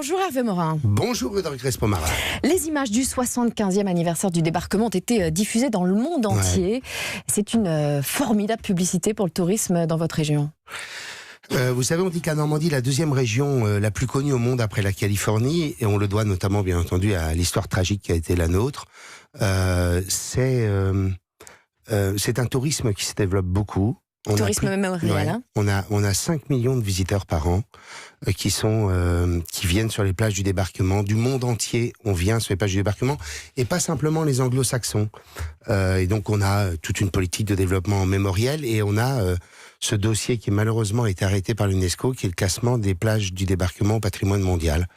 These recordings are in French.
Bonjour Hervé Morin. Bonjour Rodrigue Respomarin. Les images du 75e anniversaire du débarquement ont été diffusées dans le monde entier. Ouais. C'est une formidable publicité pour le tourisme dans votre région. Vous savez, on dit que la Normandie est la deuxième région la plus connue au monde après la Californie, et on le doit notamment, bien entendu, à l'histoire tragique qui a été la nôtre. C'est un tourisme qui se développe beaucoup. Tourisme mémorial. Hein. On a 5 millions de visiteurs par an qui viennent sur les plages du débarquement. Du monde entier, on vient sur les plages du débarquement, et pas simplement les anglo-saxons. Et donc on a toute une politique de développement mémoriel, et on a ce dossier qui malheureusement a été arrêté par l'UNESCO, qui est le classement des plages du débarquement au patrimoine mondial,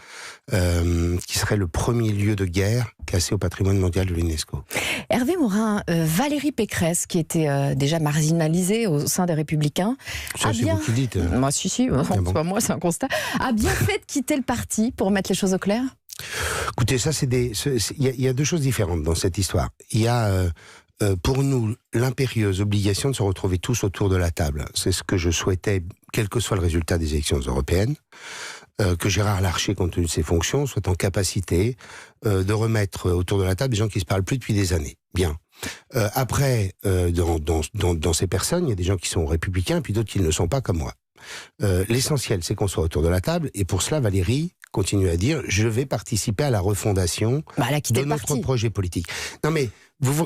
qui serait le premier lieu de guerre classé au patrimoine mondial de l'UNESCO. Hervé Morin, Valérie Pécresse, qui était déjà marginalisée au sein des Républicains, ça, c'est vous qui dites. Moi, si, c'est pas moi, c'est un constat. A bien fait de quitter le parti pour mettre les choses au clair. Écoutez, ça, il y a deux choses différentes dans cette histoire. Il y a pour nous l'impérieuse obligation de se retrouver tous autour de la table. C'est ce que je souhaitais, quel que soit le résultat des élections européennes, que Gérard Larcher, compte tenu de ses fonctions, soit en capacité de remettre autour de la table des gens qui ne se parlent plus depuis des années. Bien. Après, dans ces personnes, il y a des gens qui sont républicains et puis d'autres qui ne le sont pas, comme moi. L'essentiel, c'est qu'on soit autour de la table, et pour cela, Valérie continue à dire « je vais participer à la refondation de notre projet politique ». Non mais,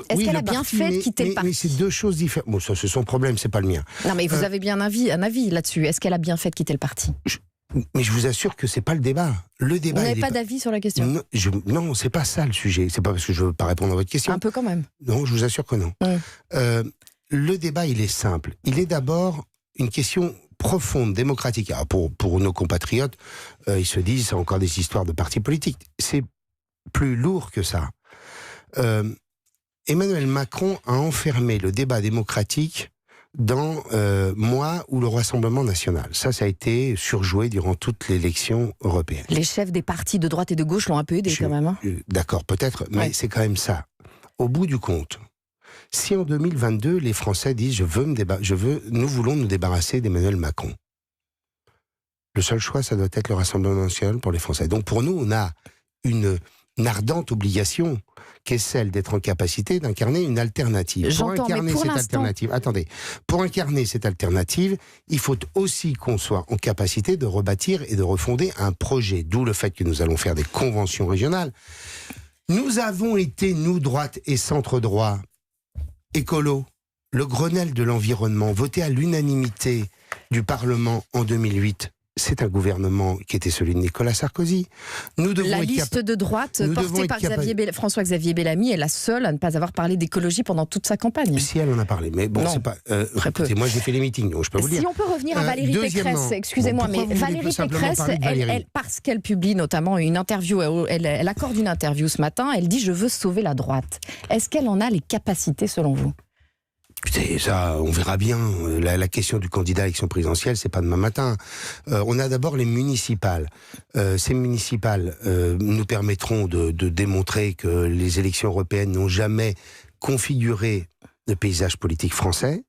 est-ce qu'elle a bien fait de quitter le parti ? Mais c'est deux choses différentes. Bon, ça c'est son problème, c'est pas le mien. Non mais vous avez bien un avis là-dessus. Est-ce qu'elle a bien fait de quitter le parti ? Mais je vous assure que c'est pas le débat. Le débat. Vous n'avez pas d'avis sur la question ? Non, c'est pas ça le sujet. C'est pas parce que je veux pas répondre à votre question. Un peu quand même. Non, je vous assure que non. Le débat, il est simple. Il est d'abord une question profonde, démocratique. Alors pour nos compatriotes, ils se disent c'est encore des histoires de partis politiques. C'est plus lourd que ça. Emmanuel Macron a enfermé le débat démocratique dans moi ou le Rassemblement national. Ça a été surjoué durant toute l'élection européenne. Les chefs des partis de droite et de gauche l'ont un peu aidé quand même. Hein. D'accord, peut-être, mais c'est quand même ça. Au bout du compte, si en 2022, les Français disent nous voulons nous débarrasser d'Emmanuel Macron, le seul choix, ça doit être le Rassemblement national pour les Français. Donc pour nous, on a une ardente obligation qui est celle d'être en capacité d'incarner une alternative. Pour incarner cette alternative, il faut aussi qu'on soit en capacité de rebâtir et de refonder un projet. D'où le fait que nous allons faire des conventions régionales. Nous avons été, nous, droite et centre-droit, écolo, le Grenelle de l'environnement, voté à l'unanimité du Parlement en 2008. C'est un gouvernement qui était celui de Nicolas Sarkozy. La liste de droite portée par François-Xavier Bellamy est la seule à ne pas avoir parlé d'écologie pendant toute sa campagne. Si, elle en a parlé, mais bon, c'est pas... écoutez, moi j'ai fait les meetings, donc je peux vous le dire. Si on peut revenir à Valérie Pécresse, excusez-moi, mais Valérie Pécresse, parce qu'elle publie notamment une interview, elle accorde une interview ce matin, elle dit « je veux sauver la droite ». Est-ce qu'elle en a les capacités selon vous ? Écoutez, ça, on verra bien. La question du candidat à l'élection présidentielle, c'est pas demain matin. On a d'abord les municipales. Ces municipales nous permettront de démontrer que les élections européennes n'ont jamais configuré le paysage politique français.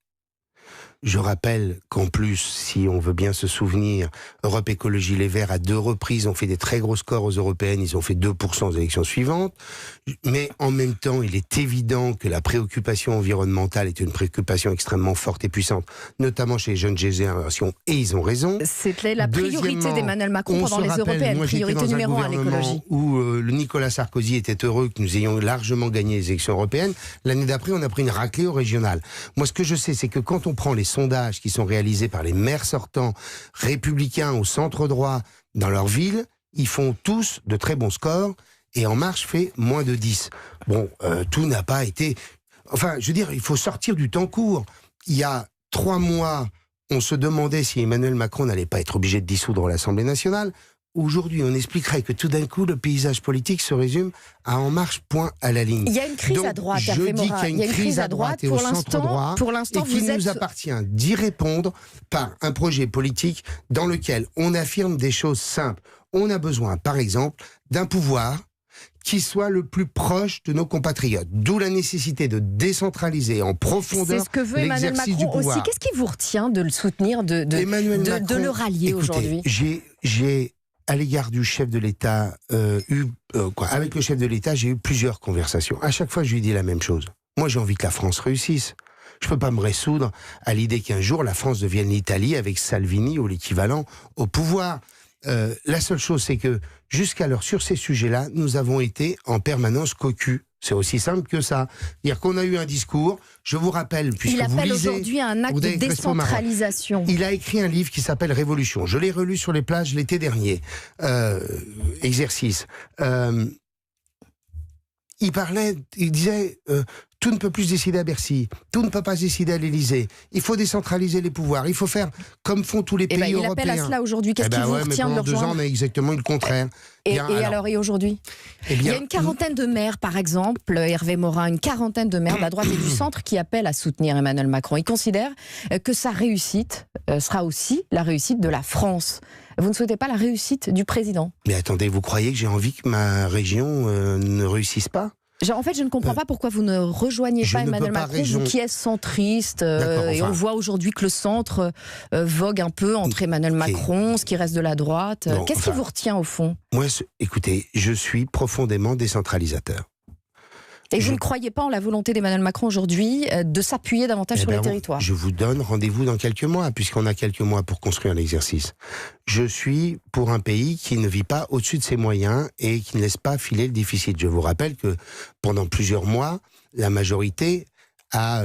Je rappelle qu'en plus, si on veut bien se souvenir, Europe Écologie Les Verts, à 2 reprises, ont fait des très gros scores aux européennes. Ils ont fait 2% aux élections suivantes. Mais en même temps, il est évident que la préoccupation environnementale est une préoccupation extrêmement forte et puissante, notamment chez les jeunes générations, et ils ont raison. C'était la priorité d'Emmanuel Macron pendant les européennes, priorité numéro 1 à l'écologie. Où le Nicolas Sarkozy était heureux que nous ayons largement gagné les élections européennes. L'année d'après, on a pris une raclée au régional. Moi, ce que je sais, c'est que quand on prend les sondages qui sont réalisés par les maires sortants républicains au centre droit dans leur ville, ils font tous de très bons scores, et En Marche fait moins de 10. Bon, tout n'a pas été... Enfin, je veux dire, il faut sortir du temps court. Il y a 3 mois, on se demandait si Emmanuel Macron n'allait pas être obligé de dissoudre l'Assemblée nationale. Aujourd'hui, on expliquerait que tout d'un coup, le paysage politique se résume à En Marche, point à la ligne. Il y a une crise à droite, je dis qu'il y a une crise à droite et au centre-droit, et qu'il nous appartient d'y répondre par un projet politique dans lequel on affirme des choses simples. On a besoin, par exemple, d'un pouvoir qui soit le plus proche de nos compatriotes. D'où la nécessité de décentraliser en profondeur l'exercice du pouvoir. C'est ce que veut Emmanuel Macron aussi. Qu'est-ce qui vous retient de le soutenir, de le rallier aujourd'hui ? J'ai à l'égard du chef de l'État, avec le chef de l'État, j'ai eu plusieurs conversations. À chaque fois, je lui dis la même chose. Moi, j'ai envie que la France réussisse. Je ne peux pas me résoudre à l'idée qu'un jour, la France devienne l'Italie avec Salvini ou l'équivalent au pouvoir. La seule chose, c'est que jusqu'alors, sur ces sujets-là, nous avons été en permanence cocus. C'est aussi simple que ça. C'est-à-dire qu'on a eu un discours, je vous rappelle, puisque vous lisez... Il appelle aujourd'hui à un acte de décentralisation. Il a écrit un livre qui s'appelle Révolution. Je l'ai relu sur les plages l'été dernier. Exercice. Il disait... tout ne peut plus se décider à Bercy, tout ne peut pas se décider à l'Élysée. Il faut décentraliser les pouvoirs, il faut faire comme font tous les pays européens. Il appelle à cela aujourd'hui. Qu'est-ce qui vous retient de le rejoindre ? Pendant 2 ans, on a exactement le contraire. Et aujourd'hui il y a une quarantaine de maires, par exemple, Hervé Morin, une quarantaine de maires de la droite et du centre qui appellent à soutenir Emmanuel Macron. Ils considèrent que sa réussite sera aussi la réussite de la France. Vous ne souhaitez pas la réussite du président ? Mais attendez, vous croyez que j'ai envie que ma région ne réussisse pas ? En fait, je ne comprends pas pourquoi vous ne rejoignez pas Emmanuel Macron, vous qui êtes centriste, et on voit aujourd'hui que le centre vogue un peu entre Emmanuel Macron, ce qui reste de la droite. Qu'est-ce qui vous retient au fond ? Moi, écoutez, je suis profondément décentralisateur. Et vous ne croyez pas en la volonté d'Emmanuel Macron aujourd'hui de s'appuyer davantage sur les territoires ? Je vous donne rendez-vous dans quelques mois, puisqu'on a quelques mois pour construire l'exercice. Je suis pour un pays qui ne vit pas au-dessus de ses moyens et qui ne laisse pas filer le déficit. Je vous rappelle que pendant plusieurs mois, la majorité a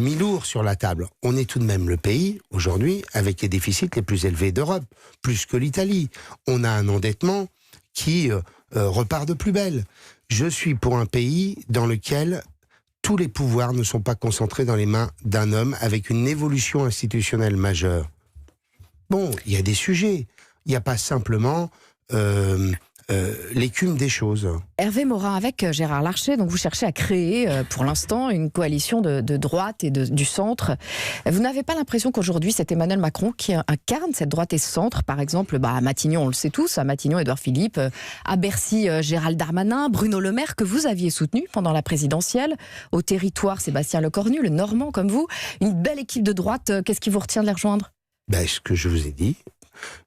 mis lourd sur la table. On est tout de même le pays, aujourd'hui, avec les déficits les plus élevés d'Europe, plus que l'Italie. On a un endettement qui repart de plus belle. Je suis pour un pays dans lequel tous les pouvoirs ne sont pas concentrés dans les mains d'un homme avec une évolution institutionnelle majeure. Bon, il y a des sujets. Il n'y a pas simplement l'écume des choses. Hervé Morin, avec Gérard Larcher, donc vous cherchez à créer pour l'instant une coalition de droite et du centre. Vous n'avez pas l'impression qu'aujourd'hui c'est Emmanuel Macron qui incarne cette droite et centre, par exemple à Matignon, on le sait tous, à Matignon, Édouard Philippe, à Bercy, Gérald Darmanin, Bruno Le Maire, que vous aviez soutenu pendant la présidentielle, au territoire, Sébastien Lecornu, le Normand comme vous, une belle équipe de droite. Qu'est-ce qui vous retient de les rejoindre ? Ce que je vous ai dit,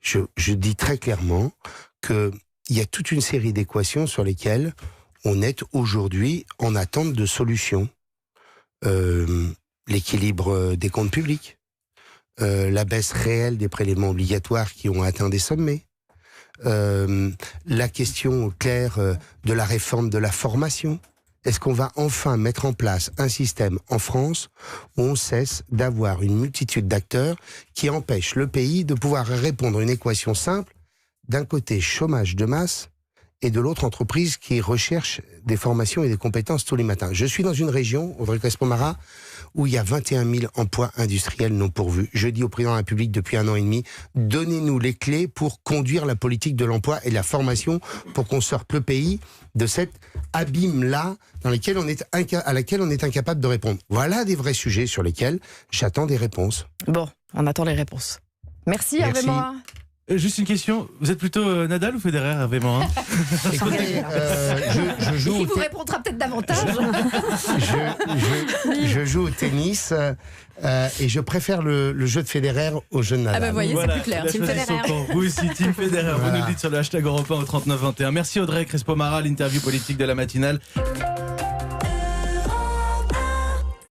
je dis très clairement que il y a toute une série d'équations sur lesquelles on est aujourd'hui en attente de solutions. L'équilibre des comptes publics, la baisse réelle des prélèvements obligatoires qui ont atteint des sommets, la question claire de la réforme de la formation. Est-ce qu'on va enfin mettre en place un système en France où on cesse d'avoir une multitude d'acteurs qui empêchent le pays de pouvoir répondre à une équation simple? D'un côté, chômage de masse, et de l'autre, entreprise qui recherche des formations et des compétences tous les matins. Je suis dans une région, Audrey Crespo-Mara, où il y a 21 000 emplois industriels non pourvus. Je dis au président de la République depuis 1 an et demi, donnez-nous les clés pour conduire la politique de l'emploi et de la formation pour qu'on sorte le pays de cet abîme-là à laquelle on est incapable de répondre. Voilà des vrais sujets sur lesquels j'attends des réponses. Bon, on attend les réponses. Merci. Hervé Morin. Juste une question, vous êtes plutôt Nadal ou Federer, Hervé Morin ? Écoutez, je joue. Il vous répondra peut-être davantage. Je joue au tennis et je préfère le jeu de Federer au jeu de Nadal. Ah bah voyez, c'est plus clair. Team Federer. Vous aussi, Team Federer. Voilà. Vous nous le dites sur le hashtag Europe 1 au 39 21. Merci Audrey Crespo-Mara, l'interview politique de la matinale.